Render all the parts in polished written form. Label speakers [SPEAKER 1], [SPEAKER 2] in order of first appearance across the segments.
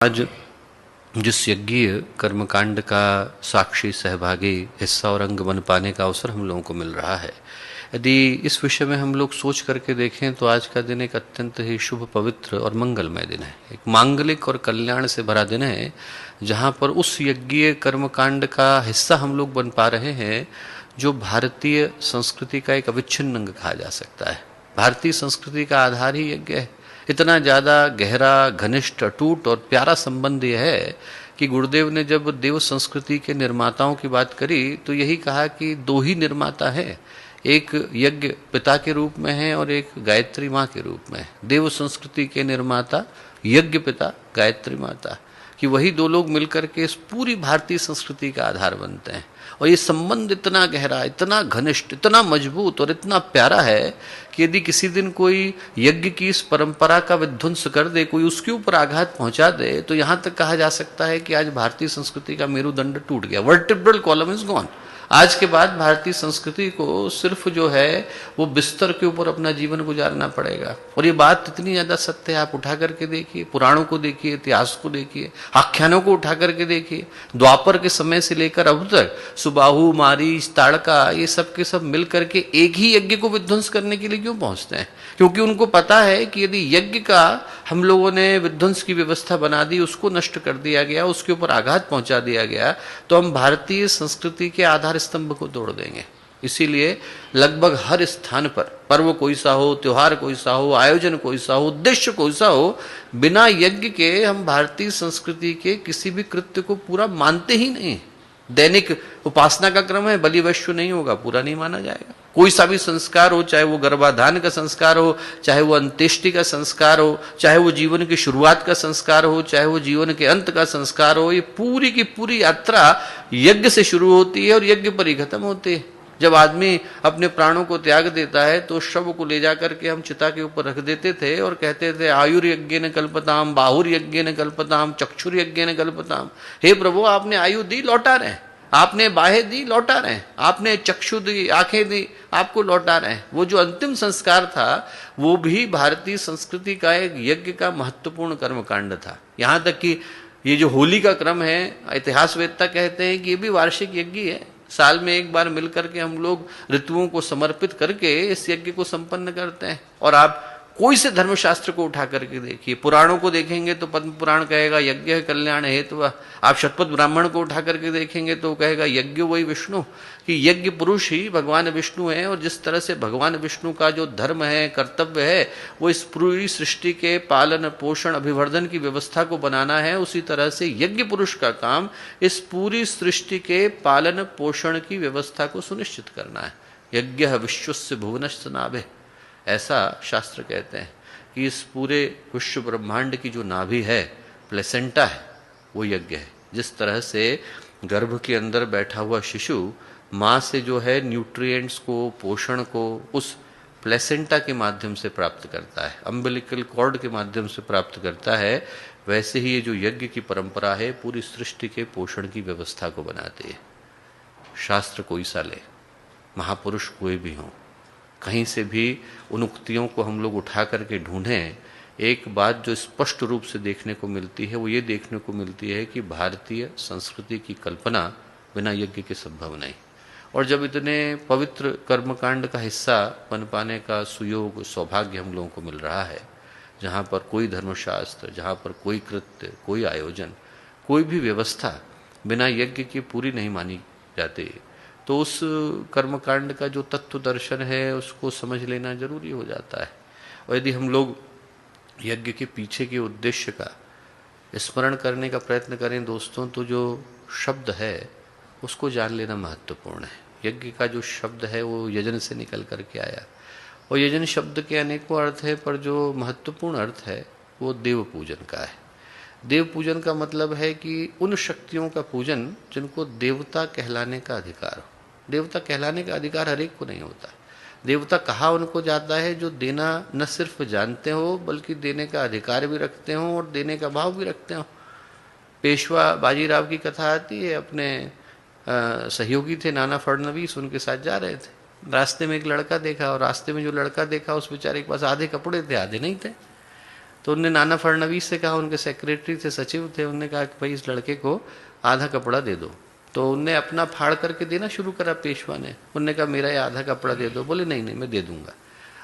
[SPEAKER 1] आज जिस यज्ञीय कर्मकांड का साक्षी सहभागी हिस्सा और अंग बन पाने का अवसर हम लोगों को मिल रहा है, यदि इस विषय में हम लोग सोच करके देखें तो आज का दिन एक अत्यंत ही शुभ, पवित्र और मंगलमय दिन है। एक मांगलिक और कल्याण से भरा दिन है, जहाँ पर उस यज्ञीय कर्मकांड का हिस्सा हम लोग बन पा रहे हैं जो भारतीय संस्कृति का एक अविच्छिन्न अंग कहा जा सकता है। भारतीय संस्कृति का आधार ही यज्ञ है। इतना ज़्यादा गहरा, घनिष्ठ, अटूट और प्यारा संबंध यह है कि गुरुदेव ने जब देव संस्कृति के निर्माताओं की बात करी तो यही कहा कि दो ही निर्माता है, एक यज्ञ पिता के रूप में है और एक गायत्री माँ के रूप में है। देव संस्कृति के निर्माता यज्ञ पिता, गायत्री माता, कि वही दो लोग मिलकर के इस पूरी भारतीय संस्कृति का आधार बनते हैं। और ये संबंध इतना गहरा, इतना घनिष्ठ, इतना मजबूत और इतना प्यारा है कि यदि किसी दिन कोई यज्ञ की इस परंपरा का विध्वंस कर दे, कोई उसके ऊपर आघात पहुंचा दे, तो यहां तक कहा जा सकता है कि आज भारतीय संस्कृति का मेरुदंड टूट गया। Vertebral column is gone. आज के बाद भारतीय संस्कृति को सिर्फ जो है वो बिस्तर के ऊपर अपना जीवन गुजारना पड़ेगा। और ये बात इतनी ज्यादा सत्य है, आप उठा करके देखिए, पुराणों को देखिए, इतिहास को देखिए, आख्यानों को उठा करके देखिए। द्वापर के समय से लेकर अब तक सुबाहु, मारीच, ताड़का, ये सब के सब मिल करके एक ही यज्ञ को विध्वंस करने के लिए क्यों पहुंचते हैं? क्योंकि उनको पता है कि यदि यज्ञ का हम लोगों ने विध्वंस की व्यवस्था बना दी, उसको नष्ट कर दिया गया, उसके ऊपर आघात पहुंचा दिया गया, तो हम भारतीय संस्कृति के आधार स्तंभ को तोड़ देंगे। इसीलिए लगभग हर स्थान पर, पर्व कोई सा हो, त्योहार कोई सा हो, आयोजन कोई सा हो, उद्देश्य कोई सा हो, बिना यज्ञ के हम भारतीय संस्कृति के किसी भी कृत्य को पूरा मानते ही नहीं। दैनिक उपासना का क्रम है, बलि वैश्य नहीं होगा, पूरा नहीं माना जाएगा। कोई सा भी संस्कार हो, चाहे वो गर्भाधान का संस्कार हो, चाहे वो अंत्येष्टि का संस्कार हो, चाहे वो जीवन की शुरुआत का संस्कार हो, चाहे वो जीवन के अंत का संस्कार हो, ये पूरी की पूरी यात्रा यज्ञ से शुरू होती है और यज्ञ पर ही खत्म होती है। जब आदमी अपने प्राणों को त्याग देता है तो शव को ले जाकर के हम चिता के ऊपर रख देते थे और कहते थे आयुर्यज्ञेन कल्पताम, बाहुर्यज्ञेन कल्पताम, चक्षुर्यज्ञेन कल्पताम। हे प्रभु, आपने आयु दी, लौटा रहे हैं। आपने बाहें दी, लौटा रहे हैं। आपने चक्षु दी, आंखें दी, आपको लौटा रहे हैं। वो जो अंतिम संस्कार था वो भी भारतीय संस्कृति का एक यज्ञ का महत्वपूर्ण कर्मकांड था। यहां तक कि ये जो होली का क्रम है, इतिहासवेत्ता कहते हैं कि ये भी वार्षिक यज्ञ है। साल में एक बार मिलकर के हम लोग ऋतुओं को समर्पित करके इस यज्ञ को संपन्न करते हैं। और आप कोई से धर्मशास्त्र को उठा करके देखिए, पुराणों को देखेंगे तो पद्म पुराण कहेगा यज्ञ है कल्याण हेतु। आप शतपथ ब्राह्मण को उठा करके देखेंगे तो कहेगा यज्ञ वही विष्णु, कि यज्ञ पुरुष ही भगवान विष्णु है। और जिस तरह से भगवान विष्णु का जो धर्म है, कर्तव्य है, वो इस पूरी सृष्टि के पालन, पोषण, अभिवर्धन की व्यवस्था को बनाना है, उसी तरह से यज्ञ पुरुष का काम इस पूरी सृष्टि के पालन पोषण की व्यवस्था को सुनिश्चित करना है। यज्ञ विश्वस्य भुवनस्य नाभे, ऐसा शास्त्र कहते हैं कि इस पूरे विश्व ब्रह्मांड की जो नाभि है, प्लेसेंटा है, वो यज्ञ है। जिस तरह से गर्भ के अंदर बैठा हुआ शिशु माँ से जो है न्यूट्रिएंट्स को, पोषण को उस प्लेसेंटा के माध्यम से प्राप्त करता है, अम्बिलिकल कॉर्ड के माध्यम से प्राप्त करता है, वैसे ही ये जो यज्ञ की परंपरा है पूरी सृष्टि के पोषण की व्यवस्था को बनाती है। शास्त्र कोई सा ले, महापुरुष कोई भी हो, कहीं से भी उन उक्तियों को हम लोग उठा करके ढूंढें, एक बात जो स्पष्ट रूप से देखने को मिलती है वो ये देखने को मिलती है कि भारतीय संस्कृति की कल्पना बिना यज्ञ के संभव नहीं। और जब इतने पवित्र कर्मकांड का हिस्सा बन पाने का सुयोग, सौभाग्य हम लोगों को मिल रहा है, जहाँ पर कोई धर्मशास्त्र, जहाँ पर कोई कृत्य, कोई आयोजन, कोई भी व्यवस्था बिना यज्ञ की पूरी नहीं मानी जाती, तो उस कर्मकांड का जो तत्व दर्शन है उसको समझ लेना जरूरी हो जाता है। और यदि हम लोग यज्ञ के पीछे के उद्देश्य का स्मरण करने का प्रयत्न करें दोस्तों, तो जो शब्द है उसको जान लेना महत्वपूर्ण है। यज्ञ का जो शब्द है वो यजन से निकल करके आया, और यजन शब्द के अनेकों अर्थ है, पर जो महत्वपूर्ण अर्थ है वो देव पूजन का है। देव पूजन का मतलब है कि उन शक्तियों का पूजन जिनको देवता कहलाने का अधिकार हो। देवता कहलाने का अधिकार हर एक को नहीं होता। देवता कहा उनको जाता है जो देना न सिर्फ जानते हो बल्कि देने का अधिकार भी रखते हो और देने का भाव भी रखते हो। पेशवा बाजीराव की कथा आती है, अपने सहयोगी थे नाना फडणवीस, उनके साथ जा रहे थे। रास्ते में एक लड़का देखा, और रास्ते में जो लड़का देखा उस बेचारे के पास आधे कपड़े थे, आधे नहीं थे। तो उनने नाना फडणवीस से कहा, उनके सेक्रेटरी थे, सचिव थे, उनने कहा कि भाई इस लड़के को आधा कपड़ा दे दो। तो उनने अपना फाड़ करके देना शुरू करा पेशवा ने। उनने कहा मेरा ये आधा कपड़ा दे दो। बोले नहीं नहीं मैं दे दूंगा।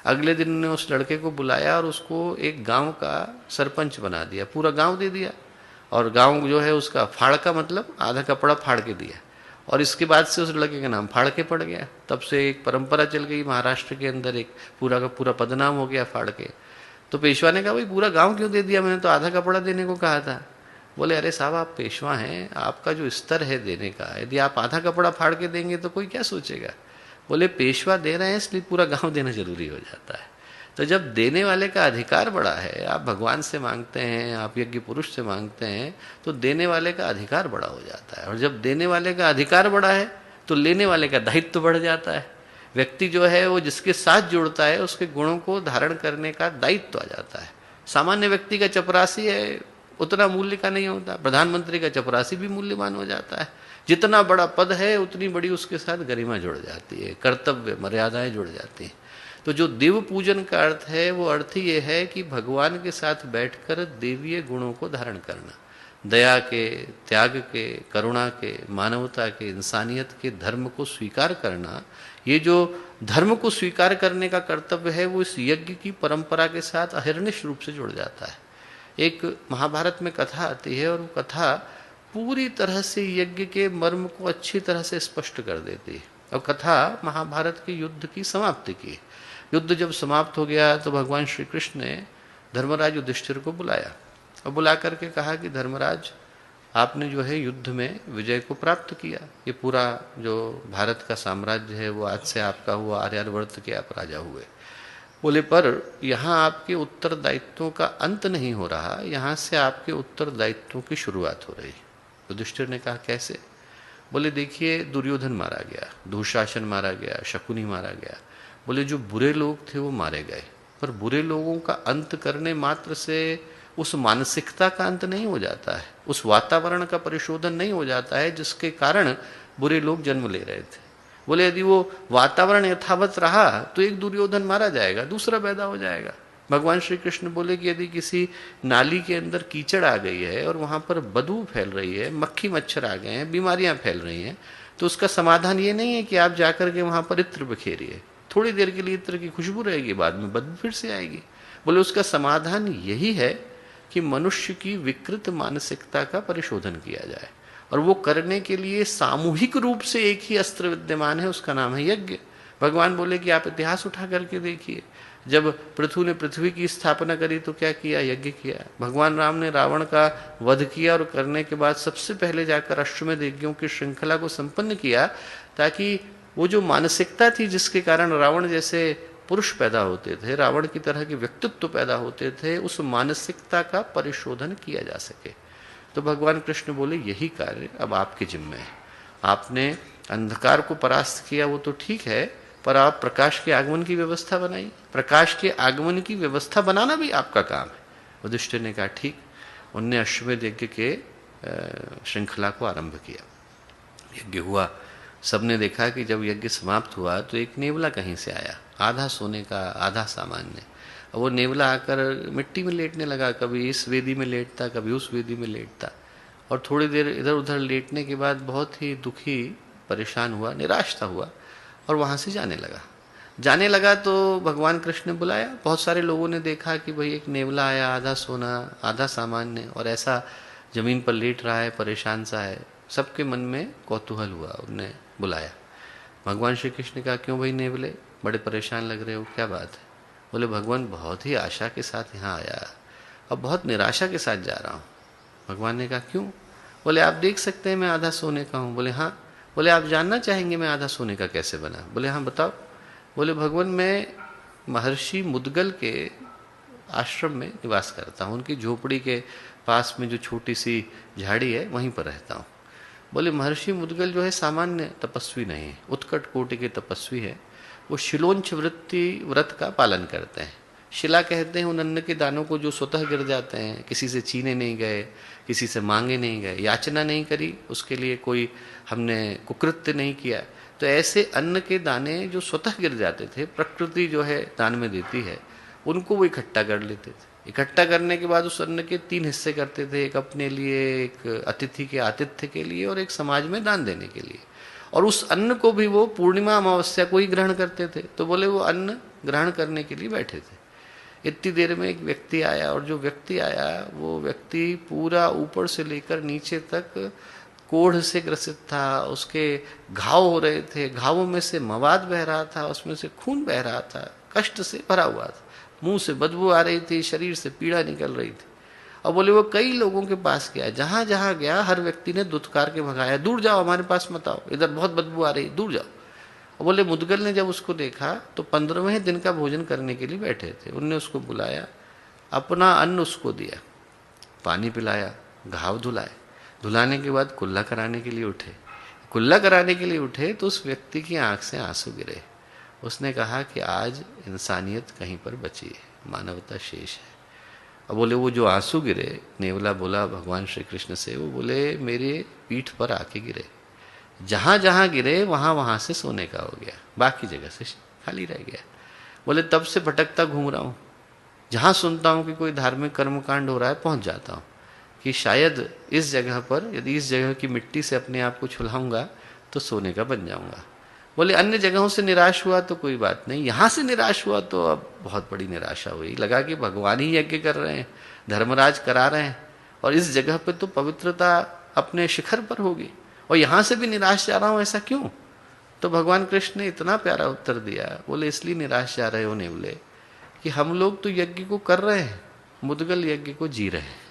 [SPEAKER 1] अगले दिन उन्होंने उस लड़के को बुलाया और उसको एक गांव का सरपंच बना दिया, पूरा गांव दे दिया। और गांव जो है उसका फाड़ का मतलब आधा कपड़ा फाड़ के दिया। और इसके बाद से उस लड़के का नाम फाड़ के पड़ गया। तब से एक परंपरा चल गई महाराष्ट्र के अंदर, एक पूरा का पूरा पदनाम हो गया फाड़ के। तो पेशवा ने कहा भाई पूरा गांव क्यों दे दिया, मैंने तो आधा कपड़ा देने को कहा था। बोले अरे साहब आप पेशवा हैं, आपका जो स्तर है देने का, यदि आप आधा कपड़ा फाड़ के देंगे तो कोई क्या सोचेगा। बोले पेशवा दे रहे हैं इसलिए पूरा गांव देना जरूरी हो जाता है। तो जब देने वाले का अधिकार बड़ा है, आप भगवान से मांगते हैं, आप यज्ञ पुरुष से मांगते हैं, तो देने वाले का अधिकार बड़ा हो जाता है। और जब देने वाले का अधिकार बड़ा है तो लेने वाले का दायित्व तो बढ़ जाता है। व्यक्ति जो है वो जिसके साथ जुड़ता है उसके गुणों को धारण करने का दायित्व तो आ जाता है। सामान्य व्यक्ति का चपरासी है उतना मूल्य का नहीं होता, प्रधानमंत्री का चपरासी भी मूल्यवान हो जाता है। जितना बड़ा पद है उतनी बड़ी उसके साथ गरिमा जुड़ जाती है, कर्तव्य मर्यादाएं जुड़ जाती हैं। तो जो देव पूजन का अर्थ है वो अर्थ ये है कि भगवान के साथ बैठकर देवीय गुणों को धारण करना, दया के, त्याग के, करुणा के, मानवता के, इंसानियत के धर्म को स्वीकार करना। ये जो धर्म को स्वीकार करने का कर्तव्य है वो इस यज्ञ की परंपरा के साथ अहर्निश रूप से जुड़ जाता है। एक महाभारत में कथा आती है और वो कथा पूरी तरह से यज्ञ के मर्म को अच्छी तरह से स्पष्ट कर देती है। और कथा महाभारत के युद्ध की समाप्ति की। युद्ध जब समाप्त हो गया तो भगवान श्री कृष्ण ने धर्मराज युधिष्ठिर को बुलाया और बुला करके कहा कि धर्मराज आपने जो है युद्ध में विजय को प्राप्त किया, ये पूरा जो भारत का साम्राज्य है वो आज से आपका हुआ, आर्यावर्त के आप राजा हुए। बोले पर यहाँ आपके उत्तरदायित्वों का अंत नहीं हो रहा, यहाँ से आपके उत्तरदायित्वों की शुरुआत हो रही। युधिष्ठिर ने कहा कैसे। बोले देखिए दुर्योधन मारा गया, दुशासन मारा गया, शकुनी मारा गया। बोले जो बुरे लोग थे वो मारे गए, पर बुरे लोगों का अंत करने मात्र से उस मानसिकता का अंत नहीं हो जाता है, उस वातावरण का परिशोधन नहीं हो जाता है जिसके कारण बुरे लोग जन्म ले रहे थे। बोले यदि वो वातावरण यथावत रहा तो एक दुर्योधन मारा जाएगा, दूसरा पैदा हो जाएगा। भगवान श्री कृष्ण बोले कि यदि किसी नाली के अंदर कीचड़ आ गई है और वहां पर बदबू फैल रही है, मक्खी मच्छर आ गए हैं, बीमारियां फैल रही हैं, तो उसका समाधान ये नहीं है कि आप जाकर के वहां पर इत्र बिखेरिए। थोड़ी देर के लिए इत्र की खुशबू रहेगी, बाद में बदबू फिर से आएगी। बोले उसका समाधान यही है कि मनुष्य की विकृत मानसिकता का परिशोधन किया जाए। और वो करने के लिए सामूहिक रूप से एक ही अस्त्र विद्यमान है, उसका नाम है यज्ञ। भगवान बोले कि आप इतिहास उठा करके देखिए, जब पृथु ने पृथ्वी की स्थापना करी तो क्या किया, यज्ञ किया। भगवान राम ने रावण का वध किया और करने के बाद सबसे पहले जाकर अश्वमेध यज्ञों की श्रृंखला को संपन्न किया, ताकि वो जो मानसिकता थी जिसके कारण रावण जैसे पुरुष पैदा होते थे, रावण की तरह के व्यक्तित्व पैदा होते थे, उस मानसिकता का परिशोधन किया जा सके। तो भगवान कृष्ण बोले यही कार्य अब आपके जिम्मे है। आपने अंधकार को परास्त किया वो तो ठीक है, पर आप प्रकाश के आगमन की व्यवस्था बनाइए। प्रकाश के आगमन की व्यवस्था बनाना भी आपका काम है। युधिष्ठिर ने कहा ठीक। उनने अश्वमेध यज्ञ के श्रृंखला को आरंभ किया। यज्ञ हुआ, सबने देखा कि जब यज्ञ समाप्त हुआ तो एक नेवला कहीं से आया, आधा सोने का आधा सामान्य। और वो नेवला आकर मिट्टी में लेटने लगा, कभी इस वेदी में लेटता, कभी उस वेदी में लेटता। और थोड़ी देर इधर उधर लेटने के बाद बहुत ही दुखी, परेशान हुआ, निराश हुआ और वहाँ से जाने लगा तो भगवान कृष्ण ने बुलाया। बहुत सारे लोगों ने देखा कि भाई एक नेवला आया, आधा सोना आधा सामान्य, और ऐसा जमीन पर लेट रहा है, परेशान सा है। सबके मन में कौतूहल हुआ, उन्हें बुलाया। भगवान श्री कृष्ण ने कहा क्यों भाई नेवले, बड़े परेशान लग रहे हो, क्या बात है। बोले भगवान बहुत ही आशा के साथ यहाँ आया और बहुत निराशा के साथ जा रहा हूँ। भगवान ने कहा क्यों। बोले आप देख सकते हैं मैं आधा सोने का हूँ। बोले हाँ। बोले आप जानना चाहेंगे मैं आधा सोने का कैसे बना। बोले हाँ बताओ। बोले भगवान मैं महर्षि मुद्गल के आश्रम में निवास करता हूँ, उनकी झोपड़ी के पास में जो छोटी सी झाड़ी है वहीं पर रहता हूँ। बोले महर्षि मुद्गल जो है सामान्य तपस्वी नहीं है, उत्कट कोटि के तपस्वी है। वो शिलोंच व्रत का पालन करते हैं। शिला कहते हैं उन अन्न के दानों को जो स्वतः गिर जाते हैं, किसी से छीने नहीं गए, किसी से मांगे नहीं गए, याचना नहीं करी, उसके लिए कोई हमने कुकृत्य नहीं किया। तो ऐसे अन्न के दाने जो स्वतः गिर जाते थे, प्रकृति जो है दान में देती है, उनको वो इकट्ठा कर लेते थे। इकट्ठा करने के बाद उस अन्न के 3 हिस्से करते थे, एक अपने लिए, एक अतिथि के आतिथ्य के लिए और एक समाज में दान देने के लिए। और उस अन्न को भी वो पूर्णिमा अमावस्या को ही ग्रहण करते थे। तो बोले वो अन्न ग्रहण करने के लिए बैठे थे, इतनी देर में एक व्यक्ति आया, और जो व्यक्ति आया वो व्यक्ति पूरा ऊपर से लेकर नीचे तक कोढ़ से ग्रसित था, उसके घाव हो रहे थे, घावों में से मवाद बह रहा था, उसमें से खून बह रहा था, कष्ट से भरा हुआ था, मुंह से बदबू आ रही थी, शरीर से पीड़ा निकल रही थी। और बोले वो कई लोगों के पास गया, जहां जहां गया हर व्यक्ति ने दुत्कार के भगाया, दूर जाओ, हमारे पास मत आओ, इधर बहुत बदबू आ रही, दूर जाओ। और बोले मुदगल ने जब उसको देखा तो 15वें दिन का भोजन करने के लिए बैठे थे, उनने उसको बुलाया, अपना अन्न उसको दिया, पानी पिलाया, घाव धुलाए, धुलाने के बाद कुल्ला कराने के लिए उठे। कुल्ला कराने के लिए उठे तो उस व्यक्ति की आंख से आंसू गिरे। उसने कहा कि आज इंसानियत कहीं पर बची है, मानवता शेष है। अब बोले वो जो आंसू गिरे, नेवला बोला भगवान श्री कृष्ण से, वो बोले मेरे पीठ पर आके गिरे, जहां जहां गिरे वहां वहां से सोने का हो गया, बाकी जगह से खाली रह गया। बोले तब से भटकता घूम रहा हूं, जहां सुनता हूं कि कोई धार्मिक कर्मकांड हो रहा है पहुंच जाता हूं कि शायद इस जगह पर, यदि इस जगह की मिट्टी से अपने आप को छुलाऊंगा तो सोने का बन जाऊंगा। बोले अन्य जगहों से निराश हुआ तो कोई बात नहीं, यहां से निराश हुआ तो अब बहुत बड़ी निराशा हुई। लगा कि भगवान ही यज्ञ कर रहे हैं, धर्मराज करा रहे हैं, और इस जगह पे तो पवित्रता अपने शिखर पर होगी, और यहां से भी निराश जा रहा हूं, ऐसा क्यों? तो भगवान कृष्ण ने इतना प्यारा उत्तर दिया, बोले इसलिए निराश जा रहे हो नेवले कि हम लोग तो यज्ञ को कर रहे हैं, मुदगल यज्ञ को जी रहे हैं।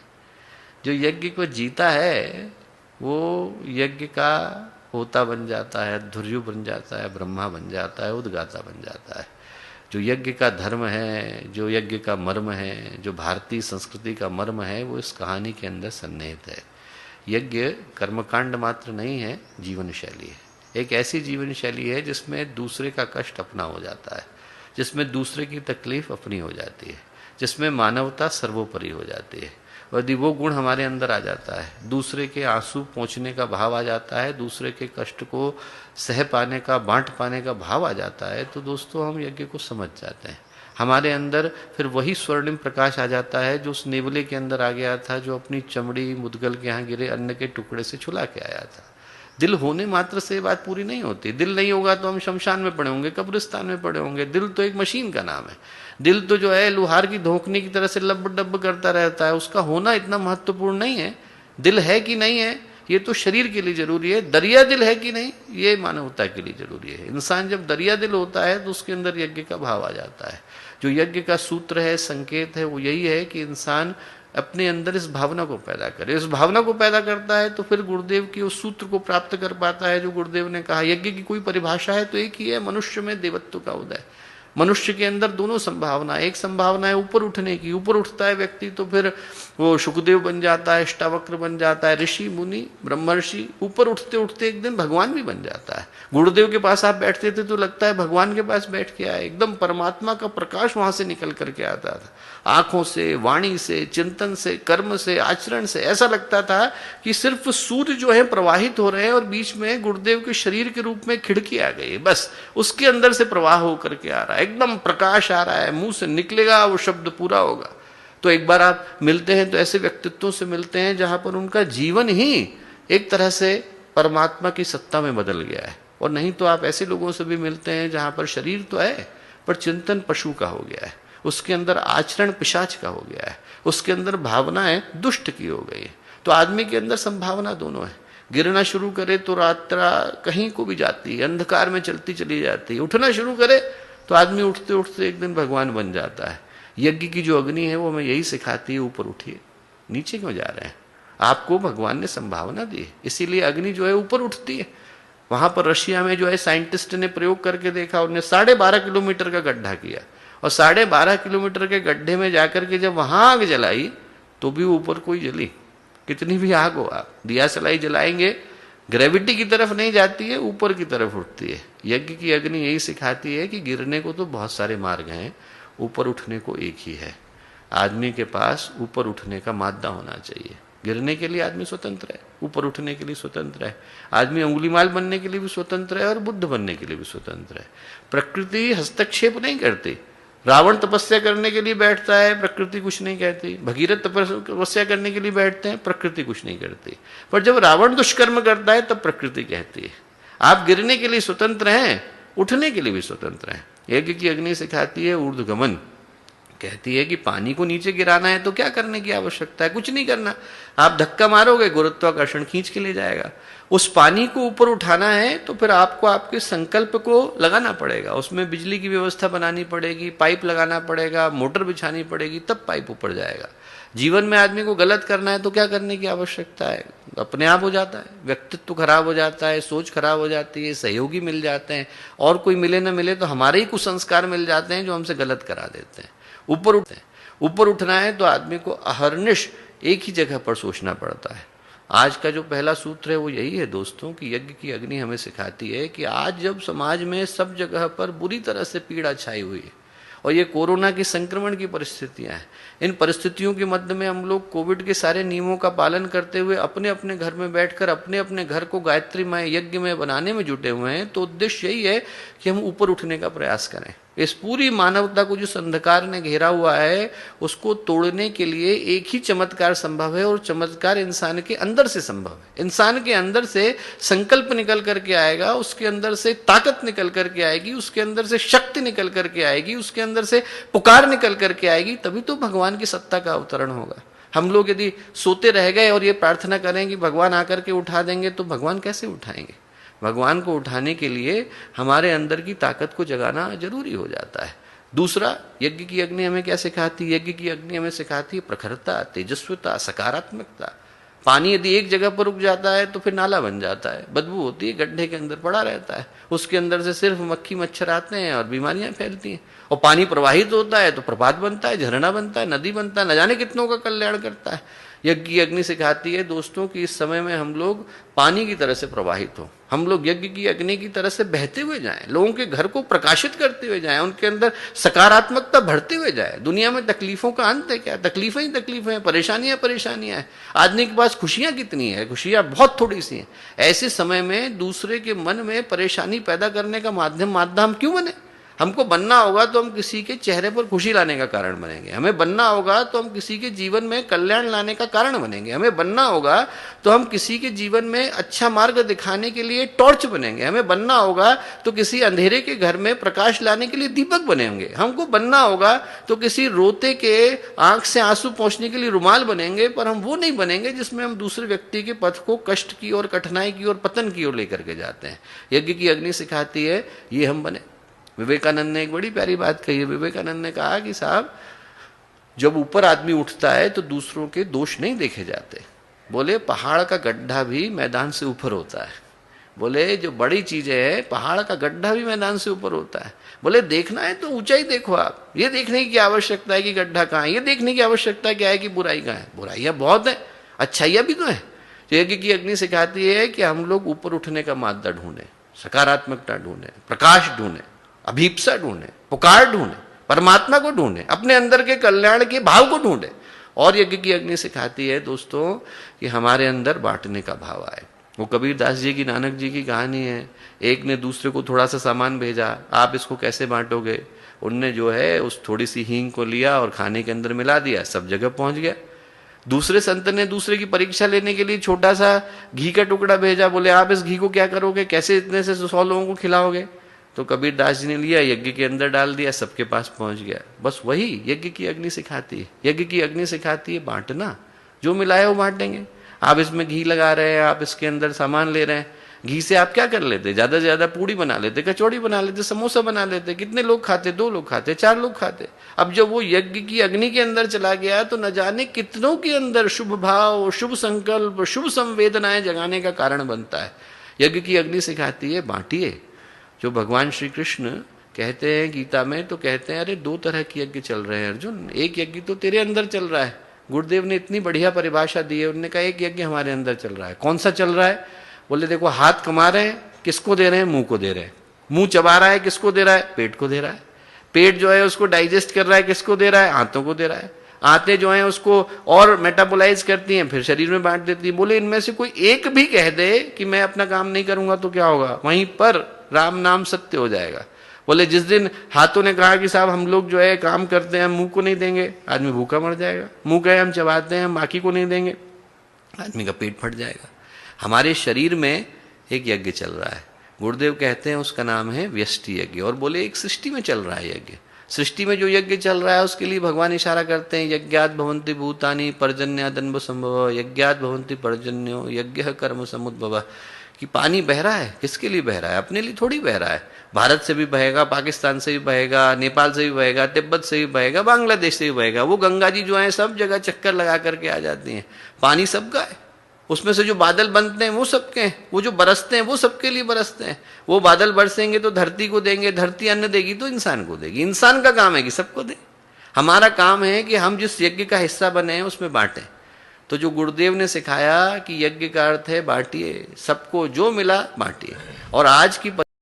[SPEAKER 1] जो यज्ञ को जीता है वो यज्ञ का होता बन जाता है, धुर्यु बन जाता है, ब्रह्मा बन जाता है, उद्गाता बन जाता है। जो यज्ञ का धर्म है, जो यज्ञ का मर्म है, जो भारतीय संस्कृति का मर्म है, वो इस कहानी के अंदर सन्निहित है। यज्ञ कर्मकांड मात्र नहीं है, जीवन शैली है। एक ऐसी जीवन शैली है जिसमें दूसरे का कष्ट अपना हो जाता है, जिसमें दूसरे की तकलीफ अपनी हो जाती है, जिसमें मानवता सर्वोपरि हो जाती है। यदि वो गुण हमारे अंदर आ जाता है, दूसरे के आंसू पोंछने का भाव आ जाता है, दूसरे के कष्ट को सह पाने का, बांट पाने का भाव आ जाता है, तो दोस्तों हम यज्ञ को समझ जाते हैं। हमारे अंदर फिर वही स्वर्णिम प्रकाश आ जाता है जो उस नेवले के अंदर आ गया था, जो अपनी चमड़ी मुदगल के यहाँ गिरे अन्न के टुकड़े से छुला के आया था। दिल होने मात्र से बात पूरी नहीं होती। दिल नहीं होगा तो हम शमशान में पड़े होंगे, कब्रिस्तान में पड़े होंगे। दिल तो एक मशीन का नाम है। दिल तो जो है लोहार की धोखनी की तरह से लब डब करता रहता है, उसका होना इतना महत्वपूर्ण नहीं है। दिल है कि नहीं है ये तो शरीर के लिए जरूरी है, दरिया दिल है कि नहीं ये मानवता के लिए जरूरी है। इंसान जब दरिया दिल होता है तो उसके अंदर यज्ञ का भाव आ जाता है। जो यज्ञ का सूत्र है, संकेत है, वो यही है कि इंसान अपने अंदर इस भावना को पैदा करे। इस भावना को पैदा करता है तो फिर गुरुदेव की उस सूत्र को प्राप्त कर पाता है जो गुरुदेव ने कहा। यज्ञ की कोई परिभाषा है तो एक ही है, मनुष्य में देवत्व का उदय। मनुष्य के अंदर दोनों संभावना, एक संभावना है ऊपर उठने की, ऊपर उठता है व्यक्ति तो फिर वो सुखदेव बन जाता है, अष्टावक्र बन जाता है, ऋषि मुनि ब्रह्मर्षि, ऊपर उठते उठते एक दिन भगवान भी बन जाता है। गुरुदेव के पास आप बैठते थे तो लगता है भगवान के पास बैठ के आए, एकदम परमात्मा का प्रकाश वहां से निकल करके आता था, आंखों से, वाणी से, चिंतन से, कर्म से, आचरण से। ऐसा लगता था कि सिर्फ सूर्य जो है प्रवाहित हो रहे हैं और बीच में गुरुदेव के शरीर के रूप में खिड़की आ गई, बस उसके अंदर से प्रवाह होकर के आ रहा है, एकदम प्रकाश आ रहा है, मुंह से निकलेगा वो शब्द पूरा होगा। तो एक बार आप मिलते हैं तो ऐसे व्यक्तित्वों से मिलते हैं जहां पर उनका जीवन ही एक तरह से परमात्मा की सत्ता में बदल गया है। और नहीं तो आप ऐसे लोगों से भी मिलते हैं जहां पर शरीर तो है पर चिंतन पशु का हो गया है, उसके अंदर आचरण पिशाच का हो गया है, उसके अंदर भावनाएं दुष्ट की हो गई है। तो आदमी के अंदर संभावना दोनों है। गिरना शुरू करे तो रात्रा कहीं को भी जाती है, अंधकार में चलती चली जाती है। उठना शुरू करे तो आदमी उठते उठते एक दिन भगवान बन जाता है। यज्ञ की जो अग्नि है वो हमें यही सिखाती है, ऊपर उठिए, नीचे क्यों जा रहे हैं? आपको भगवान ने संभावना दी है, इसीलिए अग्नि जो है ऊपर उठती है। वहां पर रशिया में जो है साइंटिस्ट ने प्रयोग करके देखा, उन्होंने 12.5 किलोमीटर का गड्ढा किया और 12.5 किलोमीटर के गड्ढे में जाकर के जब वहां आग जलाई तो भी ऊपर कोई जली। कितनी भी आग हो, आप दिया सलाई जलाएंगे, ग्रेविटी की तरफ नहीं जाती है, ऊपर की तरफ उठती है। यज्ञ की अग्नि यही सिखाती है कि गिरने को तो बहुत सारे मार्ग हैं, ऊपर उठने को एक ही है। आदमी के पास ऊपर उठने का मादा होना चाहिए। गिरने के लिए आदमी स्वतंत्र है, ऊपर उठने के लिए स्वतंत्र है। आदमी अंगुलीमाल बनने के लिए भी स्वतंत्र है और बुद्ध बनने के लिए भी स्वतंत्र है। प्रकृति हस्तक्षेप नहीं करती, रावण तपस्या करने के लिए बैठता है, प्रकृति कुछ नहीं कहती। भगीरथ तपस्या करने के लिए बैठते हैं, प्रकृति कुछ नहीं करती। पर जब रावण दुष्कर्म करता है तब प्रकृति कहती है आप गिरने के लिए स्वतंत्र हैं, उठने के लिए भी स्वतंत्र हैं। यज्ञ की अग्नि सिखाती है ऊर्ध्वगमन, कहती है कि पानी को नीचे गिराना है तो क्या करने की आवश्यकता है, कुछ नहीं करना। आप धक्का मारोगे, गुरुत्वाकर्षण खींच के ले जाएगा। उस पानी को ऊपर उठाना है तो फिर आपको आपके संकल्प को लगाना पड़ेगा, उसमें बिजली की व्यवस्था बनानी पड़ेगी, पाइप लगाना पड़ेगा, मोटर बिछानी पड़ेगी, तब पाइप ऊपर जाएगा। जीवन में आदमी को गलत करना है तो क्या करने की आवश्यकता है, अपने आप हो जाता है। व्यक्तित्व खराब हो जाता है, सोच खराब हो जाती है, सहयोगी मिल जाते हैं, और कोई मिले न मिले तो हमारे ही कुछ संस्कार मिल जाते हैं जो हमसे गलत करा देते हैं। ऊपर उठना है तो आदमी को अहर्निश एक ही जगह पर सोचना पड़ता है। आज का जो पहला सूत्र है वो यही है दोस्तों कि यज्ञ की अग्नि हमें सिखाती है कि आज जब समाज में सब जगह पर बुरी तरह से पीड़ा छाई हुई है और ये कोरोना की संक्रमण की परिस्थितियां हैं, इन परिस्थितियों के मध्य में हम लोग कोविड के सारे नियमों का पालन करते हुए अपने अपने घर में बैठकर अपने अपने घर को गायत्रीमय यज्ञमय बनाने में जुटे हुए हैं। तो उद्देश्य यही है कि हम ऊपर उठने का प्रयास करें। इस पूरी मानवता को जो अंधकार ने घेरा हुआ है उसको तोड़ने के लिए एक ही चमत्कार संभव है, और चमत्कार इंसान के अंदर से संभव है। इंसान के अंदर से संकल्प निकल करके आएगा, उसके अंदर से ताकत निकल करके आएगी, उसके अंदर से शक्ति निकल करके आएगी, उसके अंदर से पुकार निकल करके आएगी, तभी तो भगवान की सत्ता का अवतरण होगा। हम लोग यदि सोते रह गए और ये प्रार्थना करें कि भगवान आकर के उठा देंगे, तो भगवान कैसे उठाएंगे? भगवान को उठाने के लिए हमारे अंदर की ताकत को जगाना जरूरी हो जाता है। दूसरा, यज्ञ की अग्नि हमें क्या सिखाती है? यज्ञ की अग्नि हमें सिखाती है प्रखरता, तेजस्विता, सकारात्मकता। पानी यदि एक जगह पर रुक जाता है तो फिर नाला बन जाता है, बदबू होती है, गड्ढे के अंदर पड़ा रहता है, उसके अंदर से सिर्फ मक्खी मच्छर आते हैं और बीमारियां फैलती हैं। और पानी प्रवाहित होता है तो प्रपात बनता है, झरना बनता है, नदी बनता है, न जाने कितनों का कल्याण करता है। यज्ञ की अग्नि सिखाती है दोस्तों कि इस समय में हम लोग पानी की तरह से प्रवाहित हो, हम लोग यज्ञ की अग्नि की तरह से बहते हुए जाएं, लोगों के घर को प्रकाशित करते हुए जाएं, उनके अंदर सकारात्मकता बढ़ते हुए जाए। दुनिया में तकलीफों का अंत है क्या? तकलीफें ही तकलीफें हैं, परेशानियां परेशानियां हैं। आदमी के पास खुशियां कितनी है? खुशियां बहुत थोड़ी सी हैं। ऐसे समय में दूसरे के मन में परेशानी पैदा करने का माध्यम हम क्यों बने? हमको बनना होगा तो हम किसी के चेहरे पर खुशी लाने का कारण बनेंगे, हमें बनना होगा तो हम किसी के जीवन में कल्याण लाने का कारण बनेंगे, हमें बनना होगा तो हम किसी के जीवन में अच्छा मार्ग दिखाने के लिए टॉर्च बनेंगे, हमें बनना होगा तो किसी अंधेरे के घर में प्रकाश लाने के लिए दीपक बनेंगे, हमको बनना होगा तो किसी रोते के आंख से आंसू पहुंचने के लिए रुमाल बनेंगे। पर हम वो नहीं बनेंगे जिसमें हम दूसरे व्यक्ति के पथ को कष्ट की ओर, कठिनाई की ओर, पतन की ओर लेकर के जाते हैं। यज्ञ की अग्नि सिखाती है ये हम बने। विवेकानंद ने एक बड़ी प्यारी बात कही है। विवेकानंद ने कहा कि साहब, जब ऊपर आदमी उठता है तो दूसरों के दोष नहीं देखे जाते। बोले पहाड़ का गड्ढा भी मैदान से ऊपर होता है। बोले जो बड़ी चीजें हैं, पहाड़ का गड्ढा भी मैदान से ऊपर होता है। बोले देखना है तो ऊंचाई देखो आप, ये देखने की आवश्यकता है कि गड्ढा कहाँ है, ये देखने की आवश्यकता क्या है कि बुराई कहाँ है। बुराइयां बहुत है, अच्छाइयां भी तो है। यज्ञ की अग्नि सिखाती है कि हम लोग ऊपर उठने का मादा ढूंढे, सकारात्मकता ढूंढे, प्रकाश ढूंढे, अभीप्सा ढूंढे, पुकार ढूंढे, परमात्मा को ढूंढे, अपने अंदर के कल्याण के भाव को ढूंढे। और यज्ञ की अग्नि सिखाती है दोस्तों कि हमारे अंदर बांटने का भाव आए। वो कबीर दास जी की, नानक जी की कहानी है। एक ने दूसरे को थोड़ा सा सामान भेजा, आप इसको कैसे बांटोगे? उनने जो है उस थोड़ी सी हींग को लिया और खाने के अंदर मिला दिया, सब जगह पहुंच गया। दूसरे संत ने दूसरे की परीक्षा लेने के लिए छोटा सा घी का टुकड़ा भेजा, बोले आप इस घी को क्या करोगे, कैसे इतने से 100 लोगों को खिलाओगे? तो कबीर दास जी ने लिया, यज्ञ के अंदर डाल दिया, सबके पास पहुंच गया। बस वही यज्ञ की अग्नि सिखाती है। यज्ञ की अग्नि सिखाती है बांटना, जो मिला है वो बांटेंगे। आप इसमें घी लगा रहे हैं, आप इसके अंदर सामान ले रहे हैं, घी से आप क्या कर लेते? ज्यादा से ज्यादा पूड़ी बना लेते, कचौड़ी बना लेते, समोसा बना लेते। कितने लोग खाते? 2 लोग खाते, 4 लोग खाते। अब जब वो यज्ञ की अग्नि के अंदर चला गया तो न जाने कितनों के अंदर शुभ भाव, शुभ संकल्प, शुभ संवेदनाएं जगाने का कारण बनता है। यज्ञ की अग्नि सिखाती है बांटिए। जो भगवान श्री कृष्ण कहते हैं गीता में, तो कहते हैं अरे 2 तरह के यज्ञ चल रहे हैं अर्जुन, एक यज्ञ तो तेरे अंदर चल रहा है। गुरुदेव ने इतनी बढ़िया परिभाषा दी है, उन्होंने कहा एक यज्ञ हमारे अंदर चल रहा है। कौन सा चल रहा है? बोले देखो, हाथ कमा रहे हैं, किसको दे रहे हैं? मुंह को दे रहे हैं। मुंह चबा रहा है, किसको दे रहा है? पेट को दे रहा है। पेट जो है उसको डाइजेस्ट कर रहा है, किसको दे रहा है? आंतों को दे रहा है। आंतें जो हैं उसको और मेटाबोलाइज करती हैं, फिर शरीर में बांट देती हैं। बोले इनमें से कोई एक भी कह दे कि मैं अपना काम नहीं करूंगा तो क्या होगा? वहीं पर राम नाम सत्य हो जाएगा। बोले जिस दिन हाथों ने कहा कि साहब हम लोग जो है काम करते हैं, हम मुंह को नहीं देंगे, आदमी भूखा मर जाएगा। मुंह कहे हम चबाते हैं, हम बाकी को नहीं देंगे, आदमी का पेट फट जाएगा। हमारे शरीर में एक यज्ञ चल रहा है, गुरुदेव कहते हैं उसका नाम है व्यष्टि यज्ञ। और बोले एक सृष्टि में चल रहा है यज्ञ। सृष्टि में जो यज्ञ चल रहा है उसके लिए भगवान इशारा करते हैं, यज्ञात भवन्ति भूतानि पर्जन्यादन्व संभव, यज्ञात भवन्ति पर्जन्यो यज्ञ कर्म समुद्भव। कि पानी बह रहा है, किसके लिए बह रहा है? अपने लिए थोड़ी बह रहा है। भारत से भी बहेगा, पाकिस्तान से भी बहेगा, नेपाल से भी बहेगा, तिब्बत से भी बहेगा, बांग्लादेश से भी बहेगा। वो गंगा जी जो है सब जगह चक्कर लगा करके आ जाती हैं। पानी सबका है, उसमें से जो बादल बनते हैं वो सबके हैं, वो जो बरसते हैं वो सबके लिए बरसते हैं। वो बादल बरसेंगे तो धरती को देंगे, धरती अन्न देगी तो इंसान को देगी। इंसान का काम है कि सबको दे। हमारा काम है कि हम जिस यज्ञ का हिस्सा बने हैं उसमें बांटें। तो जो गुरुदेव ने सिखाया कि यज्ञ का अर्थ है बांटिए, सबको जो मिला बांटिए। और आज की